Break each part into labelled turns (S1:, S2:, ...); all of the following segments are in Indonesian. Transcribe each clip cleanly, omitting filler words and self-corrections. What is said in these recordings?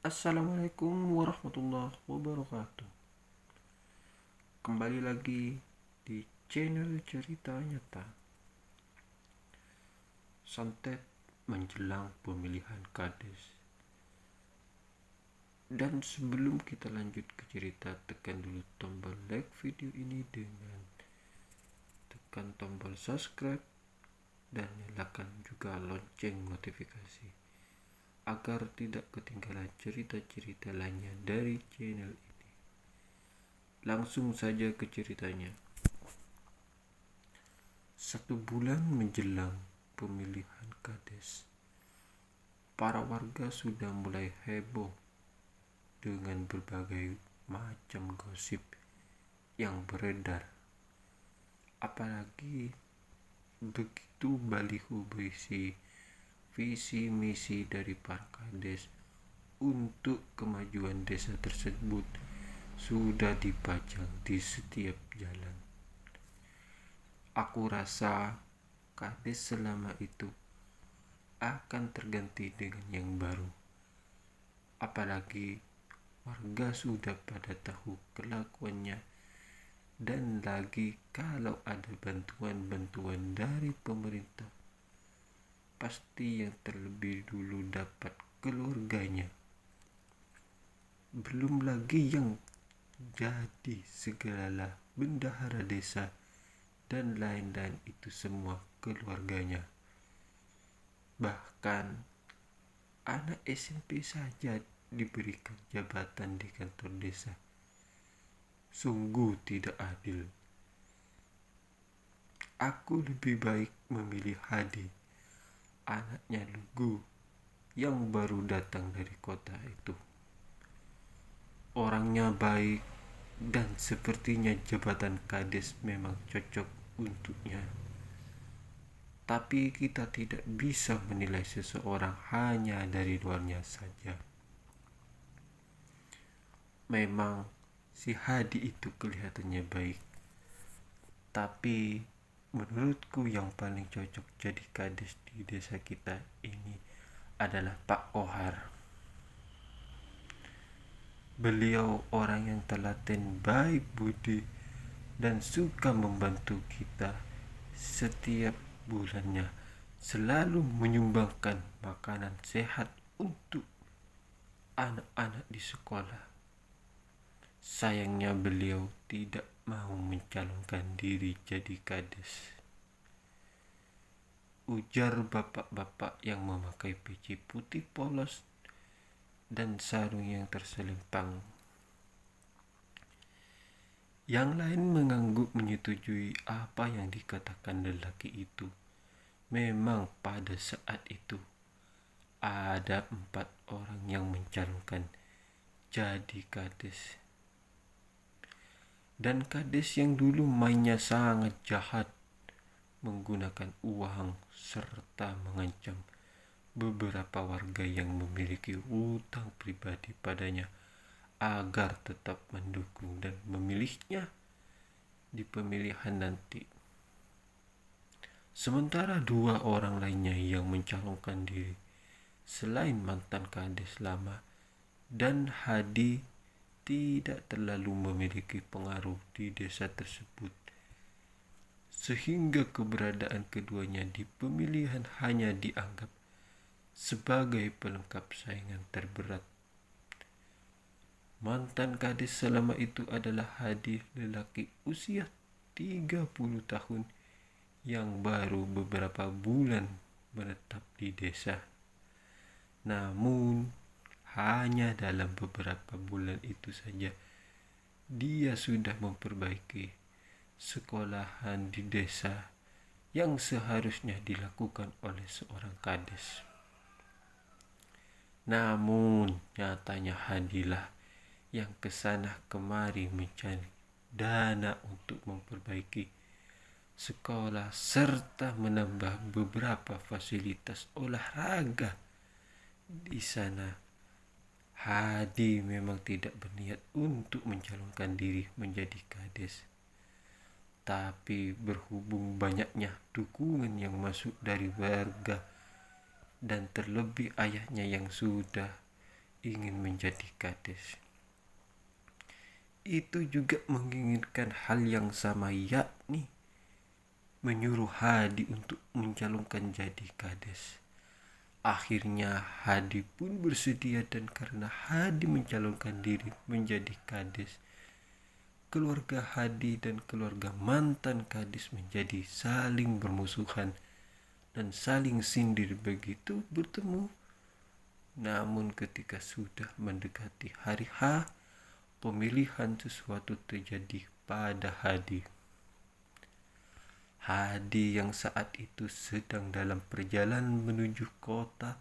S1: Assalamualaikum warahmatullahi wabarakatuh. Kembali lagi di channel Cerita Nyata. Santet menjelang pemilihan kades. Dan sebelum kita lanjut ke cerita, tekan dulu tombol like video ini dengan tekan tombol subscribe dan nyalakan juga lonceng notifikasi agar tidak ketinggalan cerita-cerita lainnya dari channel ini. Langsung saja ke ceritanya. 1 bulan menjelang pemilihan kades, para warga sudah mulai heboh dengan berbagai macam gosip yang beredar. Apalagi begitu baliho berisi visi misi dari para kades untuk kemajuan desa tersebut sudah dipajang di setiap jalan. Aku rasa kades selama itu akan terganti dengan yang baru. Apalagi warga sudah pada tahu kelakuannya, dan lagi kalau ada bantuan-bantuan dari pemerintah, pasti yang terlebih dulu dapat keluarganya. Belum lagi yang jadi segala bendahara desa dan lain-lain, itu semua keluarganya. Bahkan anak SMP saja diberikan jabatan di kantor desa. Sungguh tidak adil. Aku lebih baik memilih Hadi, anaknya Lugu yang baru datang dari kota itu. Orangnya baik dan sepertinya jabatan kades memang cocok untuknya. Tapi kita tidak bisa menilai seseorang hanya dari luarnya saja. Memang si Hadi itu kelihatannya baik, tapi menurutku yang paling cocok jadi kades di desa kita ini adalah Pak Kohar. Beliau orang yang telaten, baik budi, dan suka membantu kita. Setiap bulannya selalu menyumbangkan makanan sehat untuk anak-anak di sekolah. Sayangnya beliau tidak mau mencalonkan diri jadi kades. Ujar bapak-bapak yang memakai peci putih polos dan sarung yang terselempang. Yang lain mengangguk menyetujui apa yang dikatakan lelaki itu. Memang pada saat itu ada 4 orang yang mencalonkan jadi kades. Dan kades yang dulu mainnya sangat jahat, menggunakan uang serta mengancam beberapa warga yang memiliki hutang pribadi padanya agar tetap mendukung dan memilihnya di pemilihan nanti. Sementara 2 orang lainnya yang mencalonkan diri selain mantan kades lama dan Hadi tidak terlalu memiliki pengaruh di desa tersebut, sehingga keberadaan keduanya di pemilihan hanya dianggap sebagai pelengkap saingan terberat. Mantan kades selama itu adalah Hadi, lelaki usia 30 tahun yang baru beberapa bulan menetap di desa. Namun hanya dalam beberapa bulan itu saja dia sudah memperbaiki sekolahan di desa yang seharusnya dilakukan oleh seorang kades. Namun nyatanya Hadilah yang kesana kemari mencari dana untuk memperbaiki sekolah serta menambah beberapa fasilitas olahraga di sana. Hadi memang tidak berniat untuk mencalonkan diri menjadi kades, tapi berhubung banyaknya dukungan yang masuk dari warga dan terlebih ayahnya yang sudah ingin menjadi kades. Itu juga menginginkan hal yang sama, yakni menyuruh Hadi untuk mencalonkan jadi kades. Akhirnya Hadi pun bersedia, dan karena Hadi mencalonkan diri menjadi kades, keluarga Hadi dan keluarga mantan kades menjadi saling bermusuhan dan saling sindir begitu bertemu. Namun ketika sudah mendekati hari H pemilihan, sesuatu terjadi pada Hadi. Hadi yang saat itu sedang dalam perjalanan menuju kota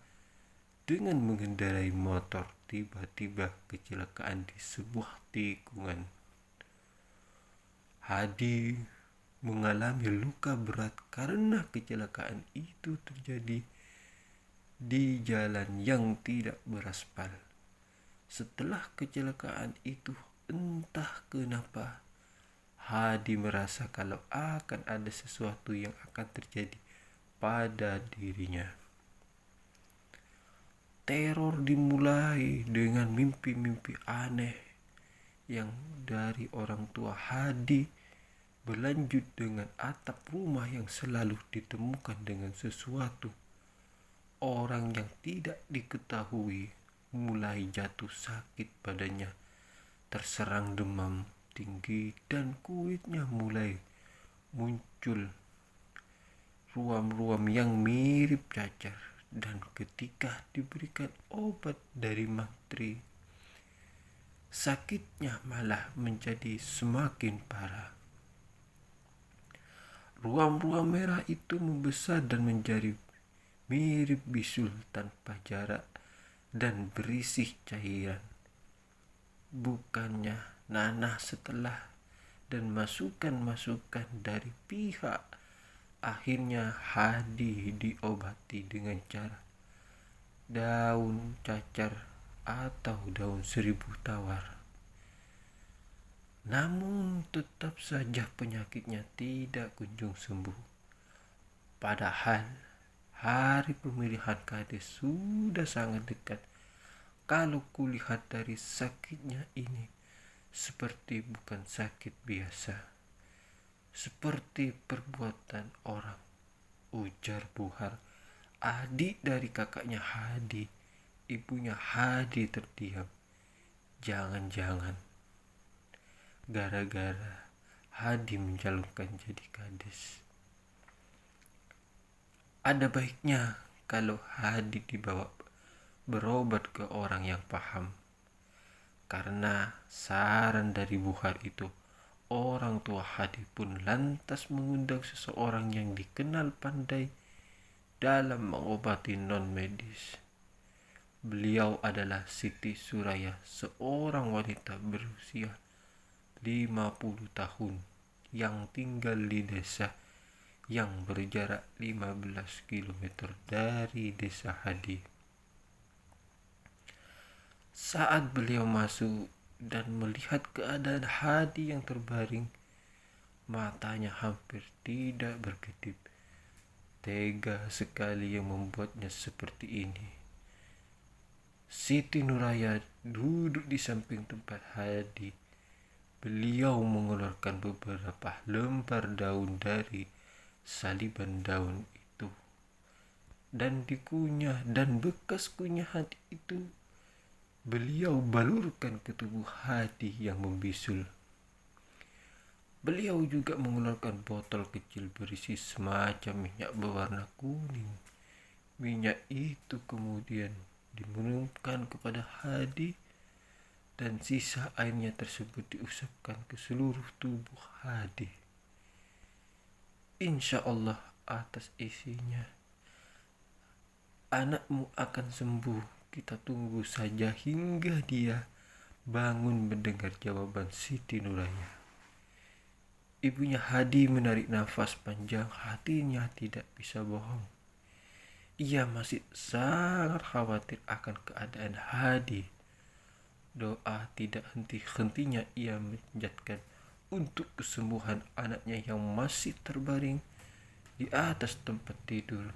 S1: dengan mengendarai motor, tiba-tiba kecelakaan di sebuah tikungan. Hadi mengalami luka berat karena kecelakaan itu terjadi di jalan yang tidak beraspal. Setelah kecelakaan itu, entah kenapa Hadi merasa kalau akan ada sesuatu yang akan terjadi pada dirinya. Teror dimulai dengan mimpi-mimpi aneh yang dari orang tua Hadi, berlanjut dengan atap rumah yang selalu ditemukan dengan sesuatu. Orang yang tidak diketahui mulai jatuh sakit badannya, terserang demam tinggi, dan kulitnya mulai muncul ruam-ruam yang mirip cacar. Dan ketika diberikan obat dari mantri, sakitnya malah menjadi semakin parah. Ruam-ruam merah itu membesar dan menjadi mirip bisul tanpa jarak dan berisi cairan. Bukannya nanah setelah dan masukan-masukan dari pihak, akhirnya Hadi diobati dengan cara daun cacar atau daun 1000 tawar. Namun tetap saja penyakitnya tidak kunjung sembuh. Padahal hari pemilihan kades sudah sangat dekat. Kalau kulihat dari sakitnya ini, seperti bukan sakit biasa, seperti perbuatan orang, ujar Buhar, adik dari kakaknya Hadi. Ibunya Hadi terdiam. Jangan-jangan gara-gara Hadi mencalonkan jadi kades. Ada baiknya kalau Hadi dibawa berobat ke orang yang paham. Karena saran dari Buhar itu, orang tua Hadi pun lantas mengundang seseorang yang dikenal pandai dalam mengobati non-medis. Beliau adalah Siti Suraya, seorang wanita berusia 50 tahun yang tinggal di desa yang berjarak 15 km dari desa Hadi. Saat beliau masuk dan melihat keadaan Hadi yang terbaring, matanya hampir tidak berkedip. Tega sekali yang membuatnya seperti ini. Siti Nuraya duduk di samping tempat Hadi. Beliau mengeluarkan beberapa lembar daun dari saliban daun itu, dan dikunyah, dan bekas kunyahan itu beliau balurkan ke tubuh Hadi yang membisul. Beliau juga mengeluarkan botol kecil berisi semacam minyak berwarna kuning. Minyak itu kemudian diminumkan kepada Hadi, dan sisa airnya tersebut diusapkan ke seluruh tubuh Hadi. Insya Allah atas isinya anakmu akan sembuh. Kita tunggu saja hingga dia bangun mendengar jawaban Siti Nuraya. Ibunya Hadi menarik nafas panjang, hatinya tidak bisa bohong. Ia masih sangat khawatir akan keadaan Hadi. Doa tidak henti-hentinya ia menjadikan untuk kesembuhan anaknya yang masih terbaring di atas tempat tidur.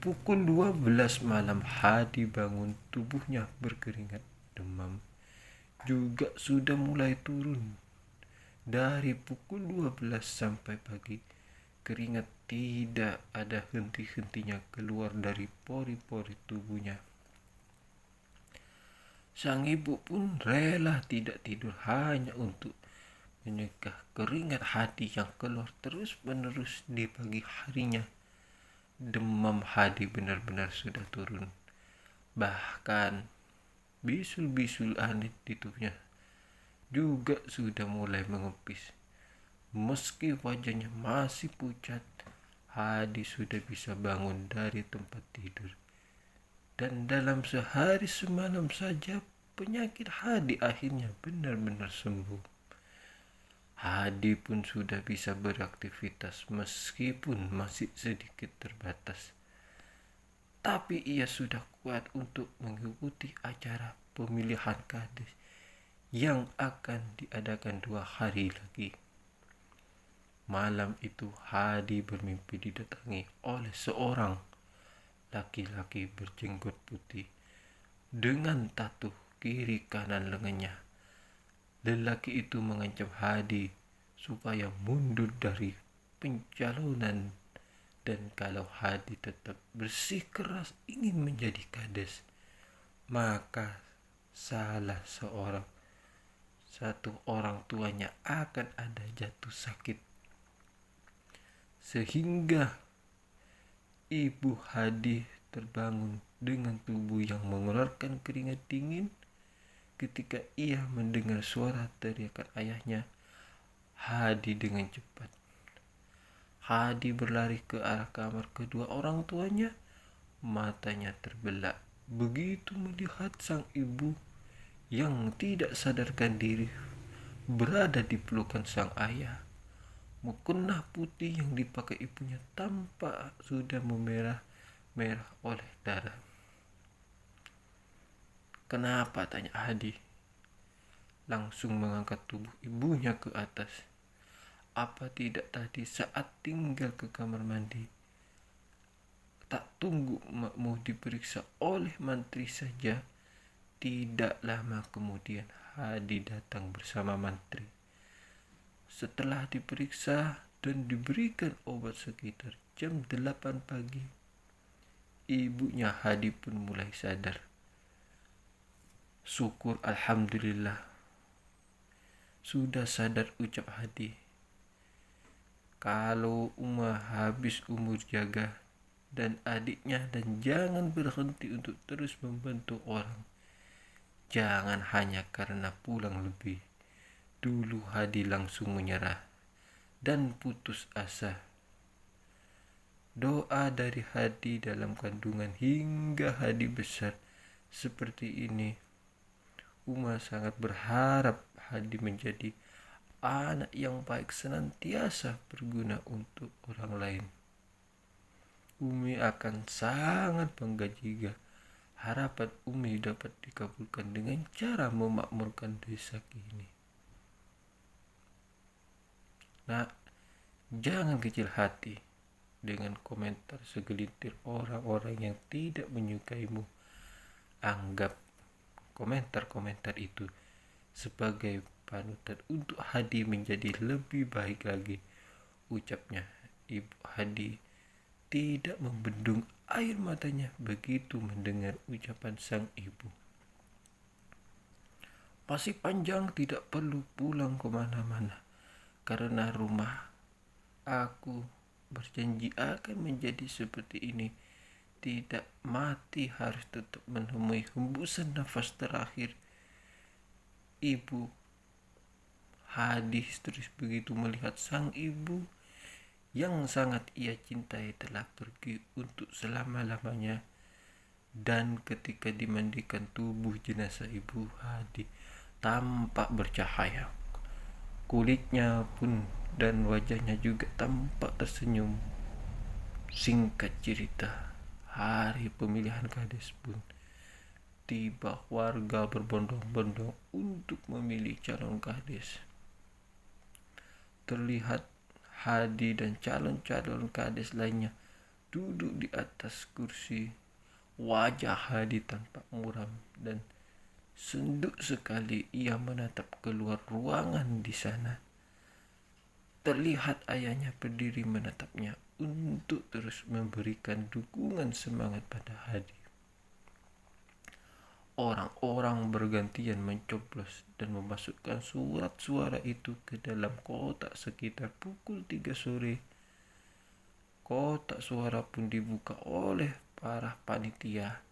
S1: Pukul 12 malam Hadi bangun, tubuhnya berkeringat, demam juga sudah mulai turun. Dari pukul 12 sampai pagi, keringat tidak ada henti-hentinya keluar dari pori-pori tubuhnya. Sang ibu pun rela tidak tidur hanya untuk menyegah keringat Hadi yang keluar terus-menerus di pagi harinya. Demam Hadi benar-benar sudah turun. Bahkan bisul-bisul aneh di tubuhnya juga sudah mulai mengepis. Meski wajahnya masih pucat, Hadi sudah bisa bangun dari tempat tidur. Dan dalam sehari semalam saja penyakit Hadi akhirnya benar-benar sembuh. Hadi pun sudah bisa beraktivitas meskipun masih sedikit terbatas. Tapi ia sudah kuat untuk mengikuti acara pemilihan kades yang akan diadakan 2 hari lagi. Malam itu Hadi bermimpi didatangi oleh seorang laki-laki berjenggot putih dengan tatu kiri kanan lengannya. Lelaki itu mengancam Hadi supaya mundur dari pencalonan, dan kalau Hadi tetap bersikeras ingin menjadi kades, maka salah satu orang tuanya akan ada jatuh sakit. Sehingga ibu Hadi terbangun dengan tubuh yang mengeluarkan keringat dingin ketika ia mendengar suara teriakan ayahnya. Hadi dengan cepat. Hadi berlari ke arah kamar kedua orang tuanya. Matanya terbelalak begitu melihat sang ibu yang tidak sadarkan diri berada di pelukan sang ayah. Mukena putih yang dipakai ibunya tampak sudah memerah oleh darah. "Kenapa?" tanya Hadi, langsung mengangkat tubuh ibunya ke atas. Apa tidak tadi saat tinggal ke kamar mandi, tak tunggu makmu diperiksa oleh mantri saja? Tidak lama kemudian Hadi datang bersama mantri. Setelah diperiksa dan diberikan obat sekitar jam 8 pagi, ibunya Hadi pun mulai sadar. "Syukur alhamdulillah, sudah sadar," ucap Hadi. "Kalau Uma habis umur jaga dan adiknya, dan jangan berhenti untuk terus membantu orang. Jangan hanya karena pulang lebih." Dulu Hadi langsung menyerah dan putus asa. Doa dari Hadi dalam kandungan hingga Hadi besar seperti ini. Uma sangat berharap Hadi menjadi anak yang baik, senantiasa berguna untuk orang lain. Umi akan sangat bangga jika harapan Umi dapat dikabulkan dengan cara memakmurkan desa ini. Nah, jangan kecil hati dengan komentar segelintir orang-orang yang tidak menyukaimu. Anggap komentar-komentar itu sebagai panutan untuk Hadi menjadi lebih baik lagi, ucapnya. Ibu Hadi tidak membendung air matanya begitu mendengar ucapan sang ibu. "Masih panjang, tidak perlu pulang kemana-mana, karena rumah aku berjanji akan menjadi seperti ini. Tidak mati, harus tetap menemui hembusan nafas terakhir." Ibu Hadi terus begitu melihat sang ibu yang sangat ia cintai telah pergi untuk selama-lamanya. Dan ketika dimandikan, tubuh jenazah ibu Hadi tampak bercahaya. Kulitnya pun dan wajahnya juga tampak tersenyum. Singkat cerita, hari pemilihan kades pun tiba. Warga berbondong-bondong untuk memilih calon kades. Terlihat Hadi dan calon-calon kades lainnya duduk di atas kursi. Wajah Hadi tampak muram dan senduk sekali. Ia menatap keluar ruangan di sana. Terlihat ayahnya berdiri menatapnya untuk terus memberikan dukungan semangat pada Hadi. Orang-orang bergantian mencoblos dan memasukkan surat suara itu ke dalam kotak sekitar pukul 3 sore. Kotak suara pun dibuka oleh para panitia.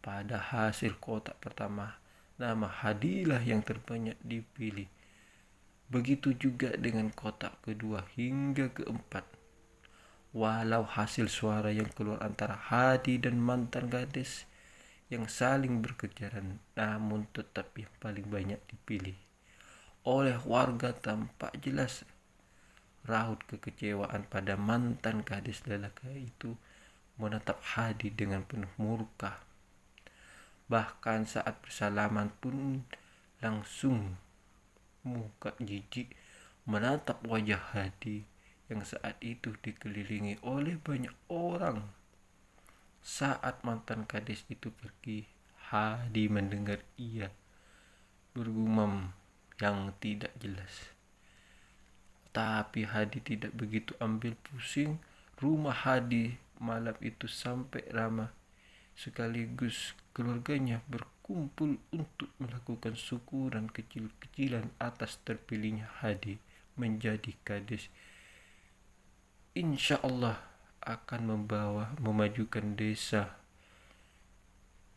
S1: Pada hasil kotak pertama, nama Hadilah yang terbanyak dipilih. Begitu juga dengan kotak kedua hingga keempat. Walau hasil suara yang keluar antara Hadi dan mantan gadis yang saling berkejaran, namun tetap yang paling banyak dipilih oleh warga tampak jelas raut kekecewaan pada mantan gadis lelaki itu menatap Hadi dengan penuh murka. Bahkan saat bersalaman pun langsung muka jijik menatap wajah Hadi yang saat itu dikelilingi oleh banyak orang. Saat mantan gadis itu pergi, Hadi mendengar ia bergumam yang tidak jelas. Tapi Hadi tidak begitu ambil pusing. Rumah Hadi malam itu sampai ramai. Sekaligus keluarganya berkumpul untuk melakukan syukuran kecil-kecilan atas terpilihnya Hadi menjadi gadis. Insya Allah akan memajukan desa.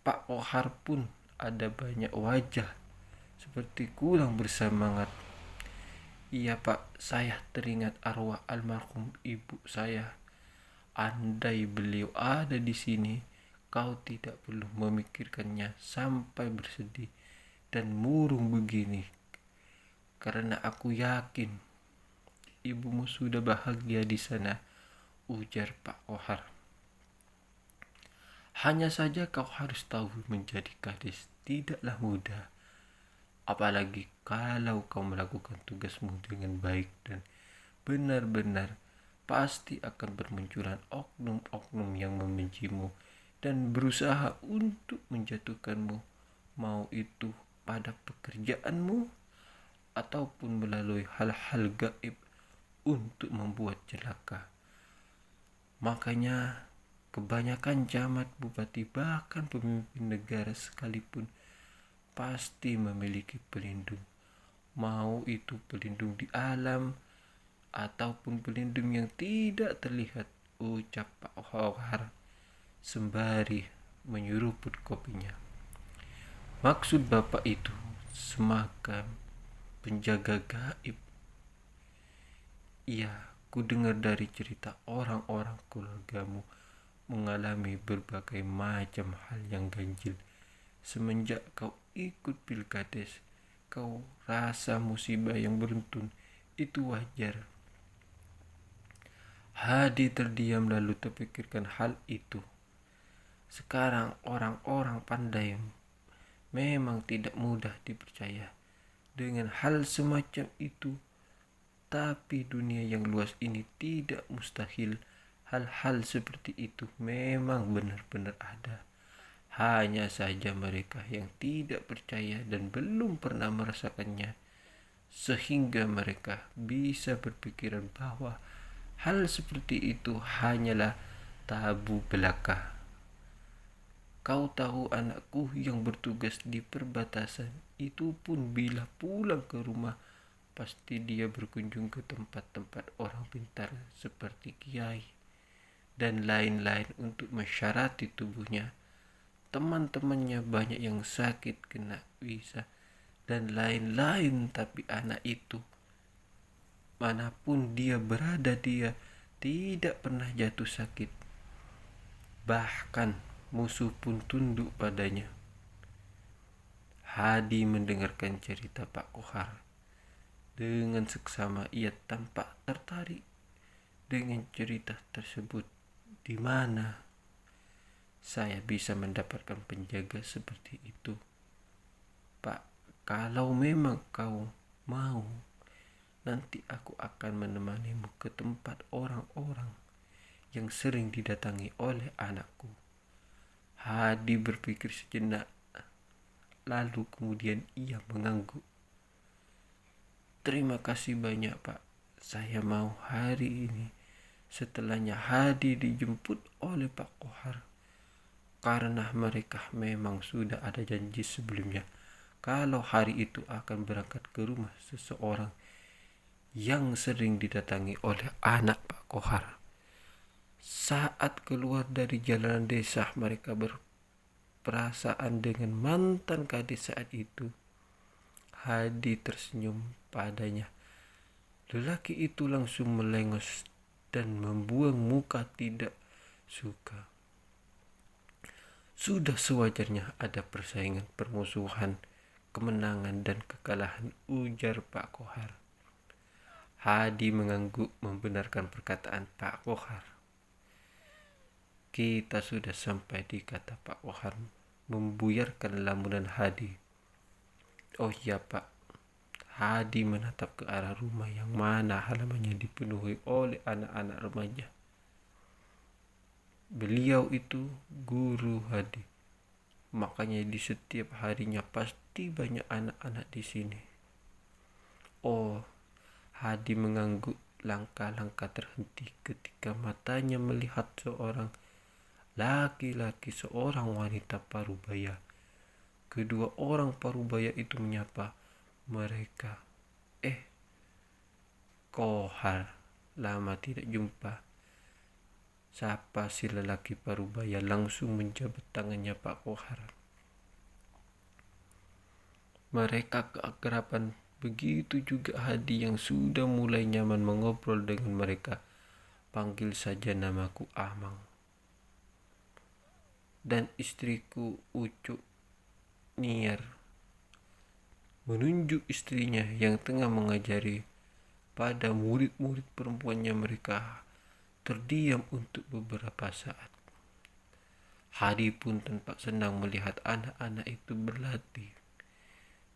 S1: Pak Kohar pun ada banyak wajah seperti kurang bersemangat. Iya Pak, saya teringat arwah almarhum ibu saya. Andai beliau ada di sini, kau tidak perlu memikirkannya sampai bersedih dan murung begini. Karena aku yakin ibumu sudah bahagia di sana, ujar Pak Kohar. Hanya saja kau harus tahu menjadi gadis tidaklah mudah. Apalagi kalau kau melakukan tugasmu dengan baik dan benar-benar, pasti akan bermunculan oknum-oknum yang membencimu dan berusaha untuk menjatuhkanmu, mau itu pada pekerjaanmu ataupun melalui hal-hal gaib untuk membuat celaka. Makanya kebanyakan camat, bupati, bahkan pemimpin negara sekalipun pasti memiliki pelindung, mau itu pelindung di alam ataupun pelindung yang tidak terlihat, ucap Pak Kohar sembari menyuruput kopinya. Maksud bapak itu semacam penjaga gaib. Iya, ku dengar dari cerita orang-orang keluargamu mengalami berbagai macam hal yang ganjil. Semenjak kau ikut pilkades, kau rasa musibah yang beruntun itu wajar. Hadi terdiam lalu terpikirkan hal itu. Sekarang orang-orang pandai memang tidak mudah dipercaya dengan hal semacam itu. Tapi dunia yang luas ini tidak mustahil. Hal-hal seperti itu memang benar-benar ada. Hanya saja mereka yang tidak percaya dan belum pernah merasakannya, sehingga mereka bisa berpikiran bahwa hal seperti itu hanyalah tabu belaka. Kau tahu anakku yang bertugas di perbatasan itu pun bila pulang ke rumah pasti dia berkunjung ke tempat-tempat orang pintar seperti kiai dan lain-lain untuk mensyarati tubuhnya. Teman-temannya banyak yang sakit, kena bisa dan lain-lain, tapi anak itu manapun dia berada, dia tidak pernah jatuh sakit. Bahkan musuh pun tunduk padanya. Hadi mendengarkan cerita Pak Kohar. Dengan seksama ia tampak tertarik dengan cerita tersebut. Di mana saya bisa mendapatkan penjaga seperti itu? Pak, kalau memang kau mau, nanti aku akan menemanimu ke tempat orang-orang yang sering didatangi oleh anakku. Hadi berpikir sejenak, lalu kemudian ia mengangguk. Terima kasih banyak, Pak. Saya mau hari ini. Setelahnya Hadi dijemput oleh Pak Kohar. Karena mereka memang sudah ada janji sebelumnya kalau hari itu akan berangkat ke rumah seseorang yang sering didatangi oleh anak Pak Kohar. Saat keluar dari jalanan desa, mereka berperasaan dengan mantan kades saat itu. Hadi tersenyum padanya. Lelaki itu langsung melengos dan membuang muka tidak suka. Sudah sewajarnya ada persaingan, permusuhan, kemenangan dan kekalahan, ujar Pak Kohar. Hadi mengangguk membenarkan perkataan Pak Kohar. Kita sudah sampai di, kata Pak Kohar membuyarkan lamunan Hadi. Oh iya Pak. Hadi menatap ke arah rumah yang mana halamannya dipenuhi oleh anak-anak remaja. Beliau itu guru Hadi. Makanya di setiap harinya pasti banyak anak-anak di sini. Oh, Hadi mengangguk, langkah-langkah terhenti ketika matanya melihat seorang laki-laki, seorang wanita parubaya. Kedua orang parubaya itu menyapa mereka. Kohar, lama tidak jumpa. Sapa si lelaki parubaya langsung menjabat tangannya Pak Kohar. Mereka keakraban, begitu juga Hadi yang sudah mulai nyaman mengobrol dengan mereka. Panggil saja namaku Amang. Dan istriku Ucu, Niar. Menunjuk istrinya yang tengah mengajari pada murid-murid perempuannya. Mereka terdiam untuk beberapa saat. Hadi pun tampak senang melihat anak-anak itu berlatih.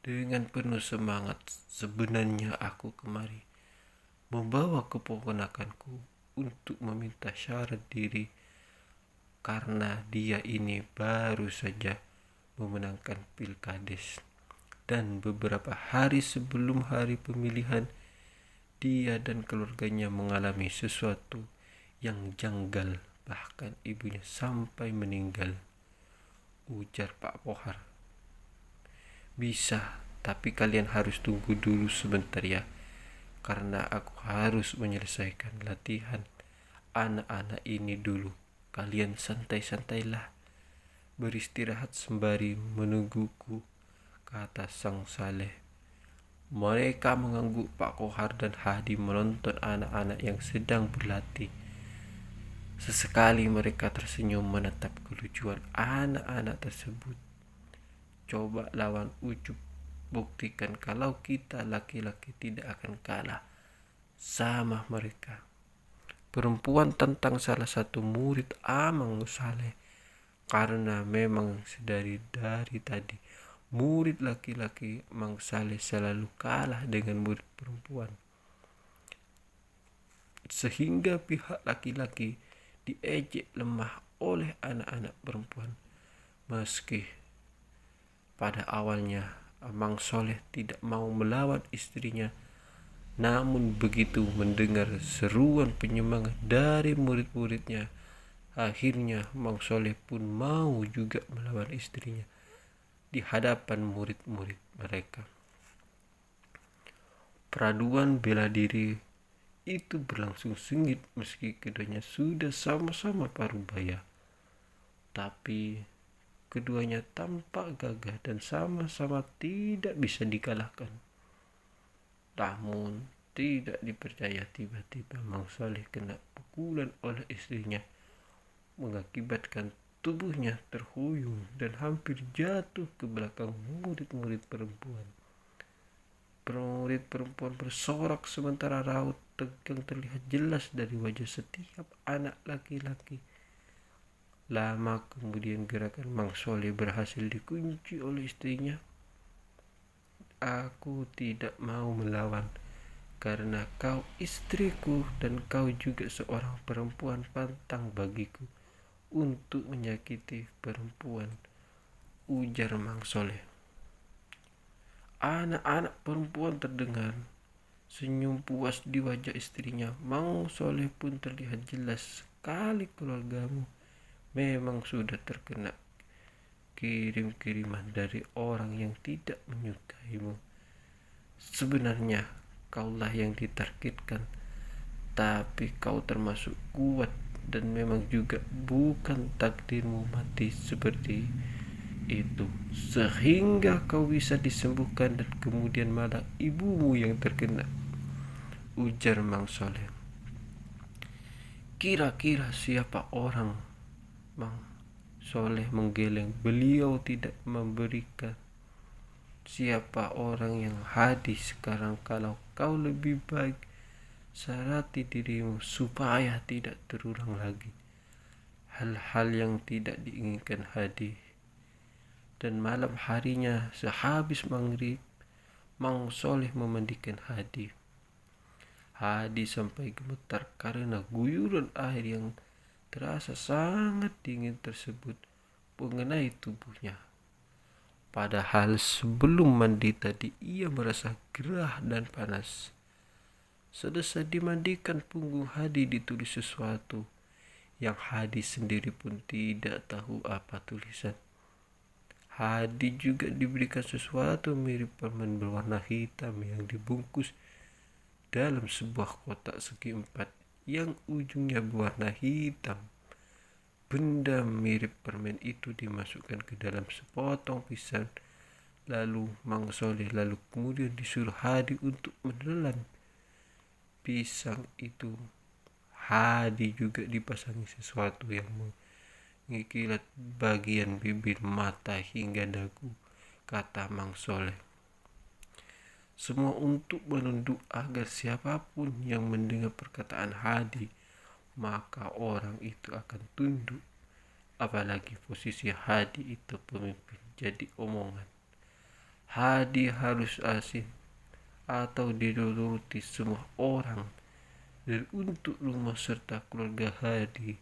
S1: Dengan penuh semangat, sebenarnya aku kemari membawa keponakanku untuk meminta syarat diri karena dia ini baru saja memenangkan pilkades. Dan beberapa hari sebelum hari pemilihan, dia dan keluarganya mengalami sesuatu yang janggal, bahkan ibunya sampai meninggal, ujar Pak Kohar. Bisa, tapi kalian harus tunggu dulu sebentar ya, karena aku harus menyelesaikan latihan anak-anak ini dulu. Kalian santai-santailah, beristirahat sembari menungguku, kata Sang Saleh. Mereka mengangguk. Pak Kohar dan Hadi menonton anak-anak yang sedang berlatih. Sesekali mereka tersenyum menatap kelucuan anak-anak tersebut. Coba lawan Ucup, buktikan kalau kita laki-laki tidak akan kalah sama mereka. Perempuan tentang salah satu murid Amang Saleh, karena memang dari tadi murid laki-laki Mang Saleh selalu kalah dengan murid perempuan, sehingga pihak laki-laki diejek lemah oleh anak-anak perempuan. Meski pada awalnya Mang Soleh tidak mau melawan istrinya, namun begitu mendengar seruan penyemangat dari murid-muridnya, akhirnya Mang Soleh pun mau juga melawan istrinya di hadapan murid-murid mereka. Peraduan bela diri itu berlangsung sengit meski keduanya sudah sama-sama parubaya. Tapi keduanya tampak gagah dan sama-sama tidak bisa dikalahkan. Namun tidak dipercaya, tiba-tiba Mang Saleh kena pukulan oleh istrinya, mengakibatkan tubuhnya terhuyung dan hampir jatuh ke belakang murid-murid perempuan. Murid perempuan bersorak sementara raut tegang terlihat jelas dari wajah setiap anak laki-laki. Lama kemudian gerakan Mang Soleh berhasil dikunci oleh istrinya. Aku tidak mau melawan, karena kau istriku dan kau juga seorang perempuan pantang bagiku untuk menyakiti perempuan, ujar Mang Soleh. Anak-anak perempuan terdengar senyum puas di wajah istrinya. Mang Soleh pun terlihat jelas sekali keluargamu memang sudah terkena kirim-kiriman dari orang yang tidak menyukaimu. Sebenarnya kaulah yang ditargetkan, tapi kau termasuk kuat dan memang juga bukan takdirmu mati seperti itu, sehingga kau bisa disembuhkan dan kemudian malah ibumu yang terkena, ujar Mang Soleh. Kira-kira siapa orang? Mang Soleh menggeleng. Beliau tidak memberikan siapa orang yang hadis sekarang. Kalau kau lebih baik sarati dirimu supaya tidak terulang lagi hal-hal yang tidak diinginkan Hadi. Dan malam harinya sehabis maghrib, Mang Soleh memandikan Hadi. Hadi sampai gemetar karena guyuran air yang terasa sangat dingin tersebut mengenai tubuhnya. Padahal sebelum mandi tadi ia merasa gerah dan panas. Selesai dimandikan, punggung Hadi ditulis sesuatu yang Hadi sendiri pun tidak tahu apa tulisan. Hadi juga diberikan sesuatu mirip permen berwarna hitam yang dibungkus dalam sebuah kotak segi empat yang ujungnya berwarna hitam. Benda mirip permen itu dimasukkan ke dalam sepotong pisang. Lalu Mang Soleh kemudian disuruh Hadi untuk menelan pisang itu. Hadi juga dipasangi sesuatu yang mengikilat bagian bibir, mata hingga dagu, kata Mang Soleh. Semua untuk menunduk agar siapapun yang mendengar perkataan Hadi maka orang itu akan tunduk. Apalagi posisi Hadi itu pemimpin, jadi omongan. Hadi harus asin atau dinuruti semua orang. Dan untuk rumah serta keluarga Hadi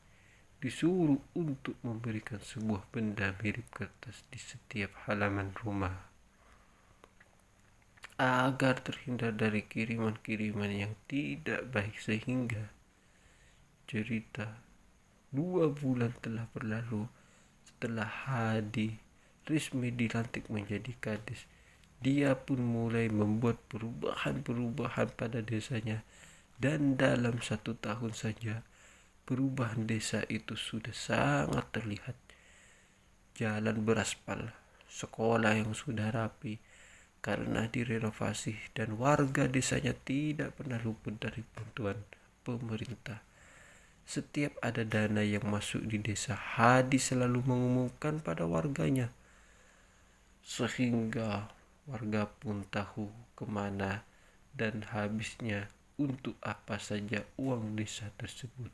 S1: disuruh untuk memberikan sebuah benda mirip kertas di setiap halaman rumah agar terhindar dari kiriman-kiriman yang tidak baik. Sehingga cerita 2 bulan telah berlalu setelah Hadi resmi dilantik menjadi kades. Dia pun mulai membuat perubahan-perubahan pada desanya, dan dalam 1 tahun saja perubahan desa itu sudah sangat terlihat. Jalan beraspal, sekolah yang sudah rapi karena direnovasi, dan warga desanya tidak pernah luput dari bantuan pemerintah. Setiap ada dana yang masuk di desa, Hadi selalu mengumumkan pada warganya, sehingga warga pun tahu kemana dan habisnya untuk apa saja uang desa tersebut.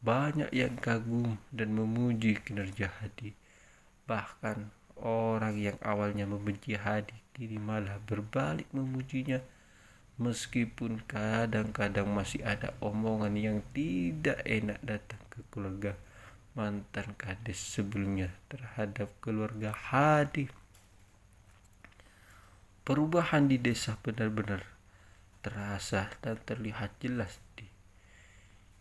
S1: Banyak yang kagum dan memuji kinerja Hadi. Bahkan orang yang awalnya membenci Hadi kini malah berbalik memujinya, meskipun kadang-kadang masih ada omongan yang tidak enak datang ke keluarga mantan kades sebelumnya terhadap keluarga Hadi. Perubahan di desa benar-benar terasa dan terlihat jelas.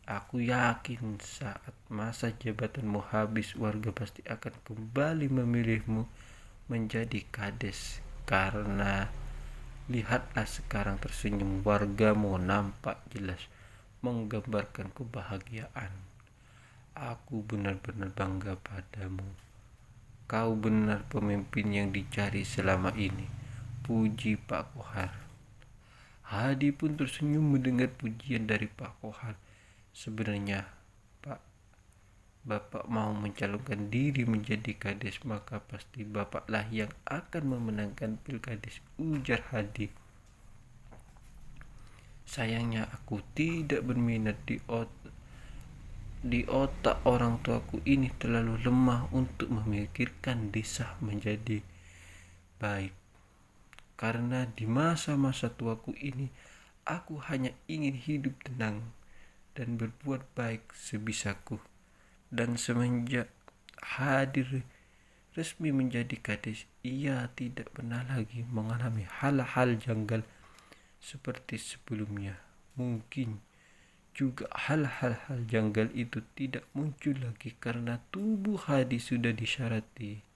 S1: Aku yakin saat masa jabatanmu habis, warga pasti akan kembali memilihmu menjadi kades. Karena lihatlah sekarang tersenyum wargamu nampak jelas menggambarkan kebahagiaan. Aku benar-benar bangga padamu. Kau benar pemimpin yang dicari selama ini, puji Pak Kohar. Hadi pun tersenyum mendengar pujian dari Pak Kohar. Sebenarnya Bapak mau mencalonkan diri menjadi kades, maka pasti Bapaklah yang akan memenangkan pilkades, ujar Hadi. Sayangnya aku tidak berminat di otak orang tuaku ini terlalu lemah untuk memikirkan desa menjadi baik. Karena di masa-masa tuaku ini Aku hanya ingin hidup tenang dan berbuat baik sebisaku. Dan semenjak hadir resmi menjadi kades, ia tidak pernah lagi mengalami hal-hal janggal seperti sebelumnya. Mungkin juga hal-hal janggal itu tidak muncul lagi karena tubuh Hadi sudah disyarati